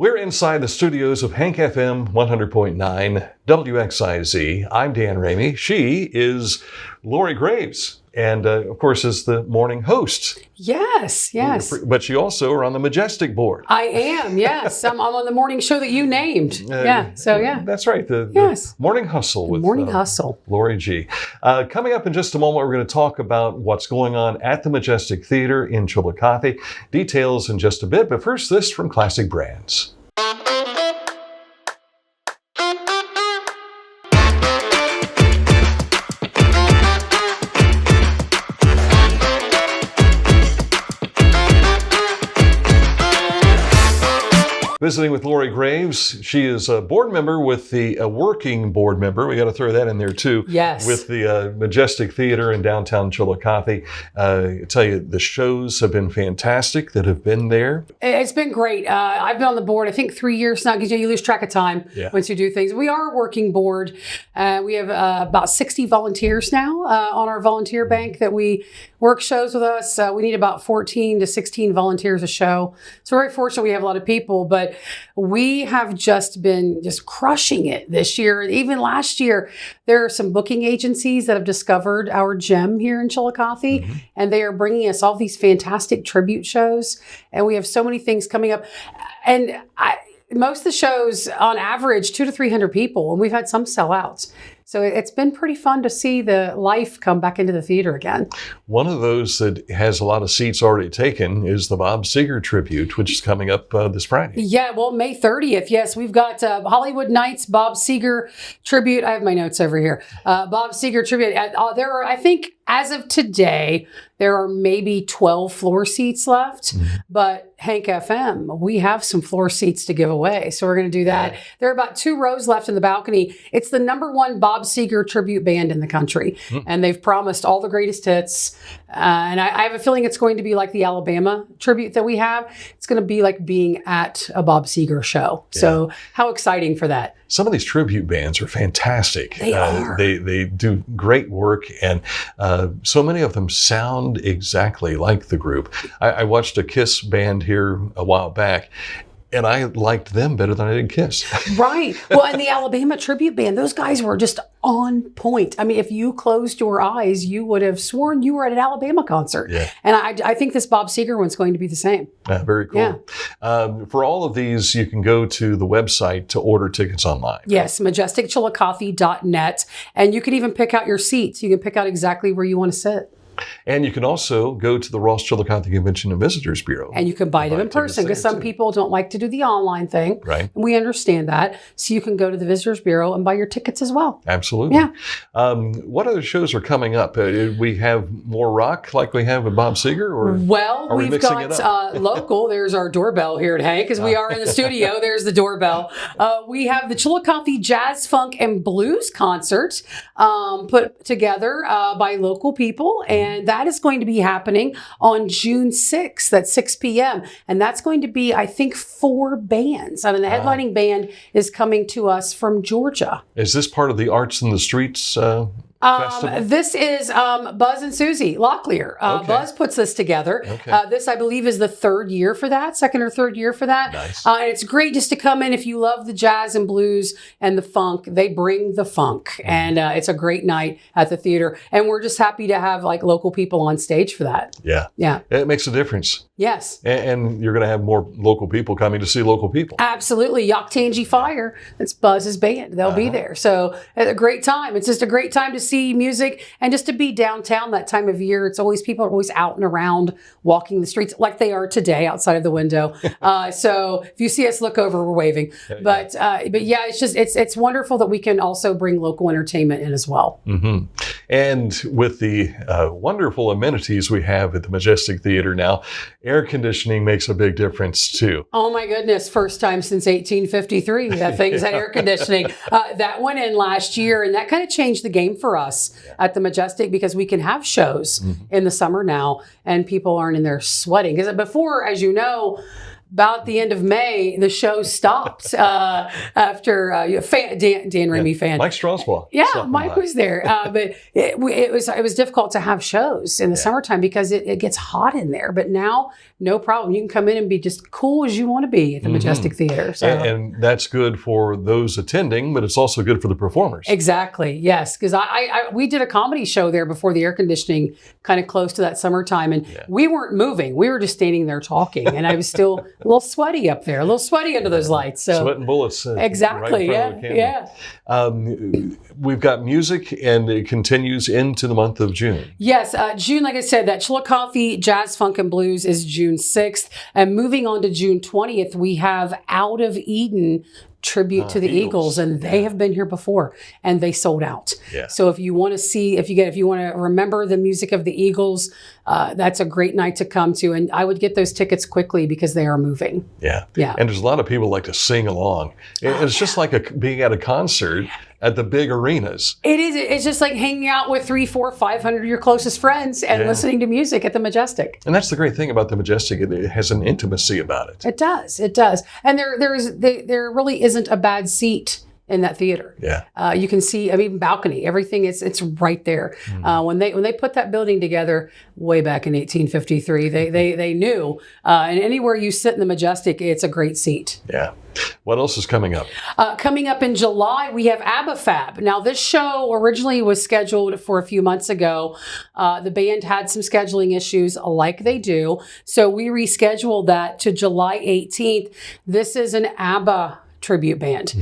We're inside the studios of Hank FM 100.9 WXIZ. I'm Dan Ramey. She is Lori Graves, and of course is the morning host. Yes. But you also are on the Majestic board. I am, yes. I'm on the morning show that you named. Yeah. That's right. The Morning Hustle with Morning Hustle. Lori G. Coming up in just a moment, we're going to talk about what's going on at the Majestic Theater in Chillicothe. Details in just a bit, but first this from Classic Brands. Visiting with Lori Graves. She is a board member with a working board member. We got to throw that in there too. Yes. With the Majestic Theater in downtown Chillicothe. I tell you, the shows have been fantastic that have been there. It's been great. I've been on the board, I think 3 years now, because you lose track of time once you do things. We are a working board. We have about 60 volunteers now on our volunteer bank that we work shows with us. We need about 14 to 16 volunteers a show. So we're very fortunate we have a lot of people, but we have just been crushing it this year. Even last year, there are some booking agencies that have discovered our gem here in Chillicothe, and they are bringing us all these fantastic tribute shows. And we have so many things coming up. And most of the shows, on average, 200 to 300 people, and we've had some sellouts. So it's been pretty fun to see the life come back into the theater again. One of those that has a lot of seats already taken is the Bob Seger tribute, which is coming up this Friday. Yeah, well, May 30th. Yes, we've got Hollywood Nights, Bob Seger tribute. I have my notes over here. Bob Seger tribute. There are, I think, as of today, there are maybe 12 floor seats left, but Hank FM, we have some floor seats to give away. So we're going to do that. There are about 2 rows left in the balcony. It's the #1 Bob Seger tribute band in the country. And they've promised all the greatest hits. And I have a feeling it's going to be like the Alabama tribute that we have. It's going to be like being at a Bob Seger show. So how exciting for that. Some of these tribute bands are fantastic. They are. They do great work, and so many of them sound exactly like the group. I watched a Kiss band here a while back, and I liked them better than I did Kiss. Right. Well, and the Alabama tribute band, those guys were just on point. I mean, if you closed your eyes, you would have sworn you were at an Alabama concert. Yeah. And I think this Bob Seger one's going to be the same. Very cool. Yeah. For all of these, you can go to the website to order tickets online. Yes, majesticchillicothe.net. And you can even pick out your seats. You can pick out exactly where you want to sit. And you can also go to the Ross-Chillicothe Convention and Visitors Bureau. And you can buy them in person, because some people don't like to do the online thing. Right. And we understand that. So you can go to the Visitors Bureau and buy your tickets as well. Absolutely. Yeah. What other shows are coming up? We have more rock like we have with Bob Seger? Or well, we've got local. There's our doorbell here at Hank, because we are in the studio. There's the doorbell. We have the Chillicothe Jazz, Funk, and Blues concert put together by local people. And that is going to be happening on June 6th at 6 p.m. And that's going to be, I think, 4 bands. I mean, the headlining band is coming to us from Georgia. Is this part of the Arts in the Streets this is Buzz and Susie Locklear. Buzz puts this together. This, I believe, is the 3rd year for that, 2nd or 3rd year for that. Nice. And it's great just to come in if you love the jazz and blues and the funk. They bring the funk, and it's a great night at the theater. And we're just happy to have local people on stage for that. Yeah. It makes a difference. Yes. And you're going to have more local people coming to see local people. Absolutely. Yoctangi Fire. That's Buzz's band. They'll be there. So it's a great time. It's just a great time to see music and just to be downtown that time of year. It's always, people are always out and around walking the streets like they are today outside of the window. So if you see us look over, we're waving. But yeah, it's wonderful that we can also bring local entertainment in as well. And with the wonderful amenities we have at the Majestic Theater now, air conditioning makes a big difference too. Oh my goodness. First time since 1853 that things had air conditioning. That went in last year, and that kind of changed the game for us at the Majestic, because we can have shows in the summer now and people aren't in there sweating. Because before, as you know, about the end of May, the show stopped after Dan Ramey fan. Mike Strasbaugh. Yeah, Mike was there. But it was difficult to have shows in the summertime because it gets hot in there. But now, no problem. You can come in and be just cool as you want to be at the Majestic Theater. So. And that's good for those attending, but it's also good for the performers. Exactly. Yes, because we did a comedy show there before the air conditioning, kind of close to that summertime, and we weren't moving. We were just standing there talking, and I was still a little sweaty up there, a little sweaty under those lights. So sweating bullets. Exactly. Right in front of the camera. We've got music, and it continues into the month of June. Yes, June, like I said, that Chillicothe Jazz, Funk, and Blues is June 6th. And moving on to June 20th, we have Out of Eden tribute to the Eagles, and they have been here before, and they sold out. Yeah. So if you want to see, if you want to remember the music of the Eagles, that's a great night to come to. And I would get those tickets quickly because they are moving. Yeah. Yeah. And there's a lot of people like to sing along. It's just like being at a concert at the big arenas. It is. It's just like hanging out with 300, 400, 500 of your closest friends and listening to music at the Majestic. And that's the great thing about the Majestic. It has an intimacy about it. It does. It does. And there really isn't a bad seat in that theater. Yeah. You can see, even balcony, everything it's right there. When they put that building together way back in 1853, they knew, and anywhere you sit in the Majestic, it's a great seat. Yeah. What else is coming up? Coming up in July, we have ABBA Fab. Now, this show originally was scheduled for a few months ago. The band had some scheduling issues, like they do. So we rescheduled that to July 18th. This is an ABBA tribute band.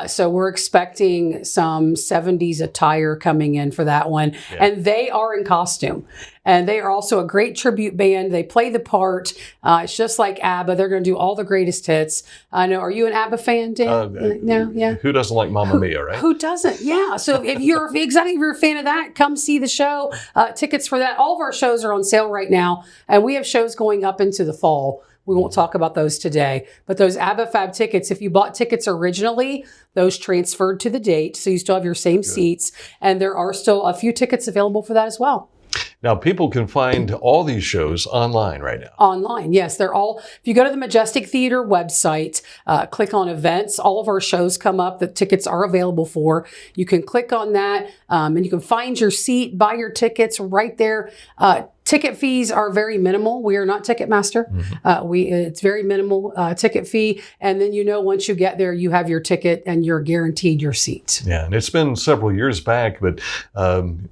So we're expecting some 70s attire coming in for that one. Yeah. And they are in costume. And they are also a great tribute band. They play the part. It's just like ABBA. They're going to do all the greatest hits. I know. Are you an ABBA fan, Dan? No? Yeah. Who doesn't like Mamma Mia, right? Who doesn't? Yeah. So if you're a fan of that, come see the show. Tickets for that. All of our shows are on sale right now. And we have shows going up into the fall. We won't talk about those today, but those ABBA Fab tickets, if you bought tickets originally, those transferred to the date, so you still have your same seats, and there are still a few tickets available for that as well. Now, people can find all these shows online right now. Online, yes. They're all, if you go to the Majestic Theater website, click on events, all of our shows come up that tickets are available for. You can click on that, and you can find your seat, buy your tickets right there. Ticket fees are very minimal. We are not Ticketmaster. It's very minimal ticket fee. And then, once you get there, you have your ticket and you're guaranteed your seat. Yeah, and it's been several years back, but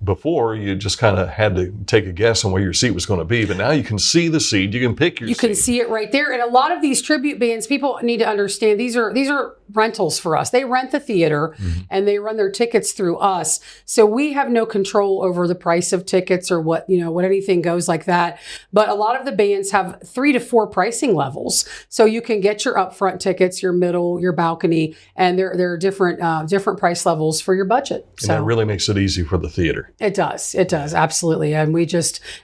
before you just kind of had to take a guess on where your seat was going to be. But now you can see the seat. You can pick your seat. You can see it right there. And a lot of these tribute bands, people need to understand these are rentals for us. They rent the theater and they run their tickets through us. So we have no control over the price of tickets or what anything goes like that. But a lot of the bands have 3 to 4 pricing levels. So you can get your upfront tickets, your middle, your balcony, and there are different price levels for your budget. And that really makes it easy for the theater. It does. It does. Absolutely. And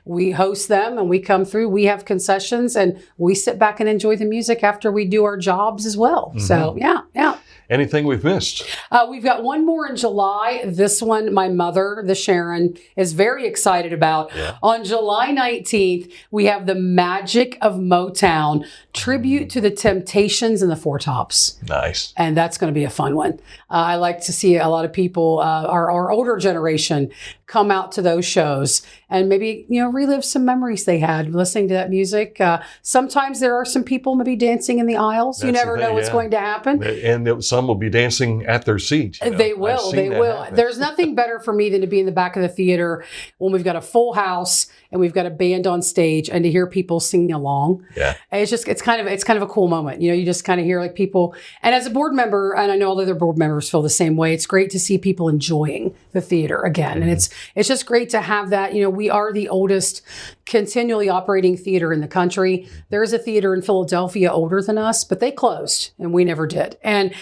we host them and we come through. We have concessions and we sit back and enjoy the music after we do our jobs as well. So yeah. Anything we've missed? We've got one more in July. This one, my mother, the Sharon, is very excited about. Yeah. On July 19th, we have the Magic of Motown, tribute to the Temptations and the Four Tops. Nice. And that's going to be a fun one. I like to see a lot of people, our older generation, come out to those shows and maybe, relive some memories they had listening to that music. Sometimes there are some people maybe dancing in the aisles. That's you never know what's going to happen. And some will be dancing at their seat. They will. They will. There's nothing better for me than to be in the back of the theater when we've got a full house and we've got a band on stage and to hear people singing along. Yeah. And it's kind of a cool moment. You just kind of hear like people, and as a board member, and I know all other board members feel the same way, it's great to see people enjoying the theater again. And it's just great to have that. We are the oldest continually operating theater in the country. There is a theater in Philadelphia older than us, but they closed and we never did. And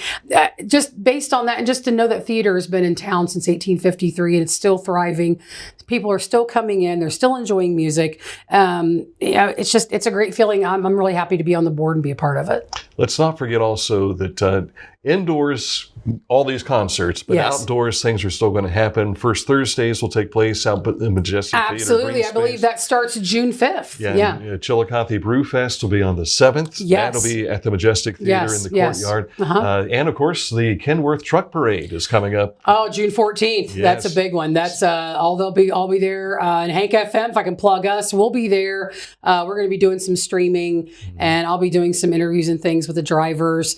just based on that, and just to know that theater has been in town since 1853 and it's still thriving. People are still coming in. They're still enjoying music. It's a great feeling. I'm really happy to be on the board and be a part of it. Let's not forget also that indoors all these concerts, but Yes. outdoors things are still going to happen. First Thursdays will take place out at the Majestic Theater. Absolutely. Green I believe Space. that starts June 5th. Yeah. Chillicothe Brew Fest will be on the 7th. Yes. That'll be at the Majestic Theater in the courtyard. And of course, the Kenworth Truck Parade is coming up. Oh, June 14th. Yes. That's a big one. That's I'll be there. And Hank FM, if I can plug us, we'll be there. We're going to be doing some streaming, and I'll be doing some interviews and things with the drivers.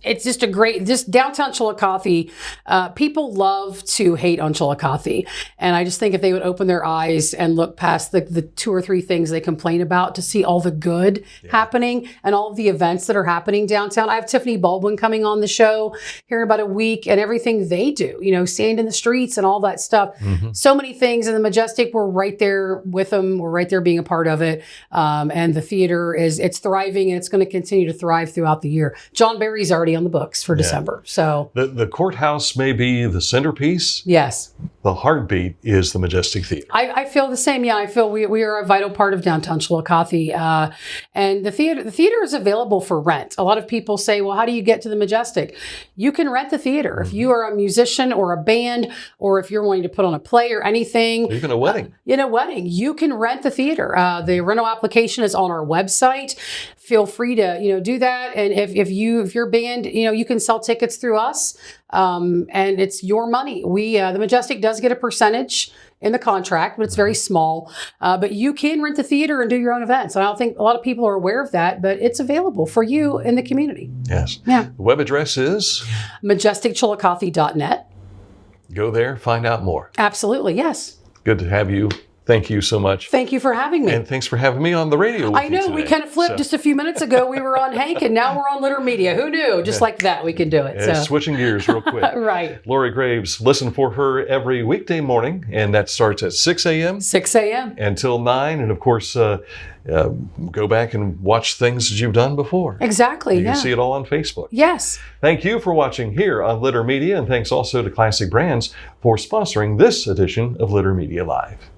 It's just just downtown Chillicothe. People love to hate on Chillicothe. And I just think if they would open their eyes and look past the 2 or 3 things they complain about to see all the good happening and all of the events that are happening downtown. I have Tiffany Baldwin coming on the show here in about a week, and everything they do, stand in the streets and all that stuff. So many things. And the Majestic, we're right there with them. We're right there being a part of it. And the theater it's thriving, and it's going to continue to thrive throughout the year. John Barry's already on the books for December. So the courthouse may be the centerpiece. Yes. The heartbeat is the Majestic Theater. I feel the same. Yeah, I feel we are a vital part of downtown Chillicothe. And the theater is available for rent. A lot of people say, well, how do you get to the Majestic? You can rent the theater. If you are a musician or a band, or if you're wanting to put on a play or anything. Even a wedding. You can rent the theater. The rental application is on our website. Feel free to, do that. And if your band, you can sell tickets through us, and it's your money. The Majestic does get a percentage in the contract, but it's very small. But you can rent the theater and do your own events. I don't think a lot of people are aware of that, but it's available for you in the community. Yes. Yeah. The web address is majesticchillicothe.net. Go there, find out more. Absolutely. Yes. Good to have you. Thank you so much. Thank you for having me. And thanks for having me on the radio with I know, you we today. kind of flipped just a few minutes ago. We were on Hank, and now we're on Litter Media. Who knew? Just like that, we can do it. So. Switching gears real quick. Right. Lori Graves, listen for her every weekday morning, and that starts at 6 a.m. 6 a.m. until 9. And of course, go back and watch things that you've done before. Exactly. You can see it all on Facebook. Yes. Thank you for watching here on Litter Media, and thanks also to Classic Brands for sponsoring this edition of Litter Media Live.